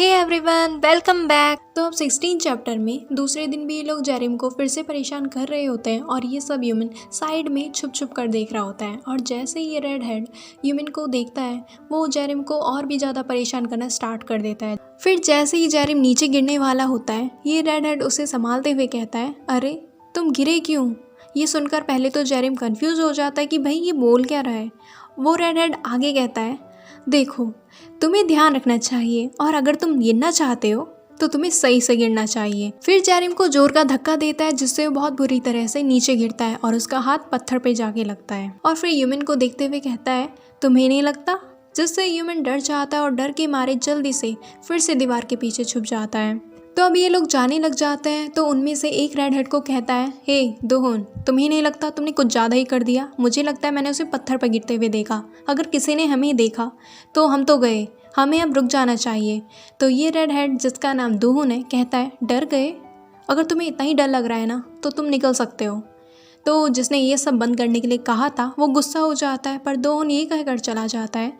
Hey everyone, welcome back. तो अब 16 chapter में दूसरे दिन भी ये लोग जेरिम को फिर से परेशान कर रहे होते हैं और ये सब ह्यूमन साइड में छुप छुप कर देख रहा होता है। और जैसे ही ये रेड हेड ह्यूमन को देखता है वो जेरिम को और भी ज़्यादा परेशान करना स्टार्ट कर देता है। फिर जैसे ही जेरिम नीचे गिरने वाला होता है ये रेड हेड उसे संभालते हुए कहता है, अरे तुम गिरे क्यों? ये सुनकर पहले तो जेरिम कन्फ्यूज़ हो जाता है कि भाई ये बोल क्या रहा है। वो रेड हेड आगे कहता है, देखो तुम्हें ध्यान रखना चाहिए और अगर तुम गिरना चाहते हो तो तुम्हें सही से गिरना चाहिए। फिर जेरिम को जोर का धक्का देता है जिससे वो बहुत बुरी तरह से नीचे गिरता है और उसका हाथ पत्थर पे जाके लगता है। और फिर ह्यूमन को देखते हुए कहता है, तुम्हें नहीं लगता? जिससे ह्यूमन डर जाता है और डर के मारे जल्दी से फिर से दीवार के पीछे छुप जाता है। तो अब ये लोग जाने लग जाते हैं तो उनमें से एक रेड हेड को कहता है, हे दोहन, तुम्हें नहीं लगता तुमने कुछ ज़्यादा ही कर दिया? मुझे लगता है मैंने उसे पत्थर पर गिरते हुए देखा। अगर किसी ने हमें देखा तो हम तो गए, हमें अब रुक जाना चाहिए। तो ये रेड हेड जिसका नाम दोहन है कहता है, डर गए? अगर तुम्हें इतना ही डर लग रहा है ना तो तुम निकल सकते हो। तो जिसने ये सब बंद करने के लिए कहा था वो गुस्सा हो जाता है, पर दोहन ये कहकर चला जाता है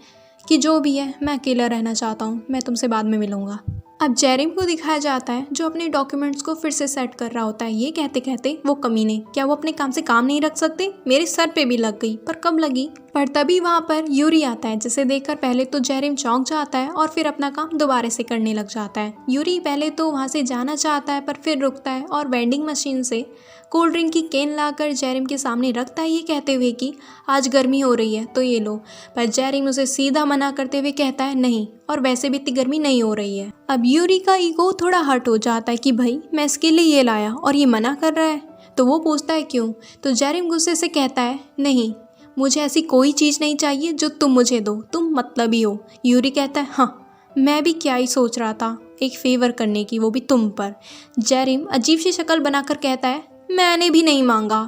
कि जो भी है मैं अकेला रहना चाहता हूँ, मैं तुमसे बाद में मिलूँगा। अब जेरिम को दिखाया जाता है जो अपने डॉक्यूमेंट्स को फिर से सेट कर रहा होता है। ये कहते कहते वो कमीने, क्या वो अपने काम से काम नहीं रख सकते? मेरे सर पे भी लग गई, पर कब लगी? पर तभी वहाँ पर यूरी आता है जिसे देखकर पहले तो जेरिम चौंक जाता है और फिर अपना काम दोबारा से करने लग जाता है। यूरी पहले तो वहाँ से जाना चाहता है पर फिर रुकता है और वेंडिंग मशीन से कोल्ड ड्रिंक की कैन लाकर जेरिम के सामने रखता है, ये कहते हुए कि आज गर्मी हो रही है तो ये लो। पर जेरिम उसे सीधा मना करते हुए कहता है, नहीं, और वैसे भी इतनी गर्मी नहीं हो रही है। अब यूरी का ईगो थोड़ा हर्ट हो जाता है कि भाई मैं इसके लिए ये लाया और ये मना कर रहा है। तो वो पूछता है क्यों? तो जेरिम गुस्से से कहता है, नहीं, मुझे ऐसी कोई चीज़ नहीं चाहिए जो तुम मुझे दो, तुम मतलबी हो। यूरी कहता है, हाँ मैं भी क्या ही सोच रहा था एक फेवर करने की, वो भी तुम पर। जेरिम अजीब सी शक्ल बनाकर कहता है, मैंने भी नहीं मांगा।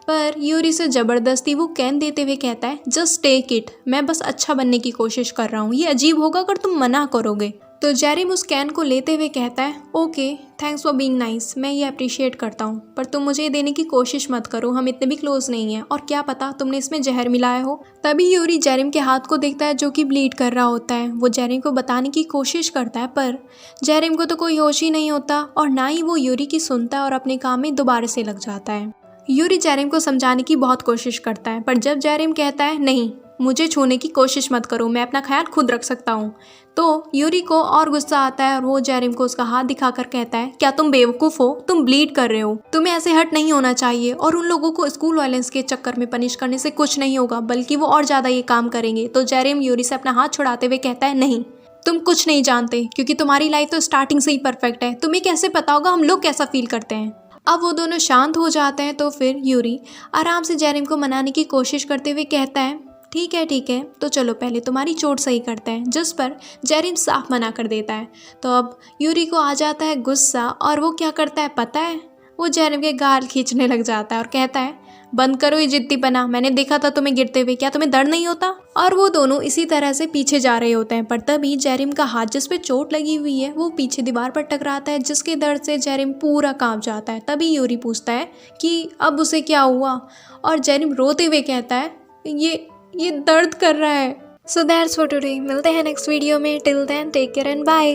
पर यूरी से ज़बरदस्ती वो कैन देते हुए कहता है, जस्ट टेक इट, मैं बस अच्छा बनने की कोशिश कर रहा हूँ, ये अजीब होगा अगर तुम मना करोगे। तो जेरिम उस कैन को लेते हुए कहता है, okay thanks for being nice, मैं ये अप्रिशिएट करता हूँ, पर तुम मुझे देने की कोशिश मत करो, हम इतने भी क्लोज नहीं हैं और क्या पता तुमने इसमें जहर मिलाया हो। तभी यूरी जेरिम के हाथ को देखता है जो कि ब्लीड कर रहा होता है। वो जेरिम को बताने की कोशिश करता है पर जेरिम को तो कोई होश ही नहीं होता और ना ही वो यूरी की सुनता है और अपने काम में दोबारा से लग जाता है। यूरी जेरिम को समझाने की बहुत कोशिश करता है पर जब जेरिम कहता है, नहीं मुझे छूने की कोशिश मत करो, मैं अपना ख्याल खुद रख सकता हूँ, तो यूरी को और गुस्सा आता है और वो जेरिम को उसका हाथ दिखाकर कहता है, क्या तुम बेवकूफ़ हो? तुम ब्लीड कर रहे हो, तुम्हें ऐसे हर्ट नहीं होना चाहिए और उन लोगों को स्कूल वायलेंस के चक्कर में पनिश करने से कुछ नहीं होगा, बल्कि वो और ज़्यादा ये काम करेंगे। तो जेरिम यूरी से अपना हाथ छुड़ाते हुए कहता है, नहीं तुम कुछ नहीं जानते क्योंकि तुम्हारी लाइफ तो स्टार्टिंग से ही परफेक्ट है, तुम्हें कैसे पता होगा हम लोग कैसा फील करते हैं। अब वो दोनों शांत हो जाते हैं तो फिर यूरी आराम से जेरिम को मनाने की कोशिश करते हुए कहता है, ठीक है तो चलो पहले तुम्हारी चोट सही करते हैं, जिस पर जेरिम साफ मना कर देता है। तो अब यूरी को आ जाता है गुस्सा और वो क्या करता है पता है? वो जेरिम के गाल खींचने लग जाता है और कहता है, बंद करो ये जिद्दीपना, मैंने देखा था तुम्हें गिरते हुए, क्या तुम्हें दर्द नहीं होता? और वो दोनों इसी तरह से पीछे जा रहे होते हैं पर तभी जेरिम का हाथ जिस पे चोट लगी हुई है वो पीछे दीवार पर टकराता है जिसके दर्द से जेरिम पूरा कांप जाता है। तभी यूरी पूछता है कि अब उसे क्या हुआ और जेरिम रोते हुए कहता है, ये दर्द कर रहा है। सो दैट्स फॉर टुडे, मिलते हैं नेक्स्ट वीडियो में। Till then take care and bye.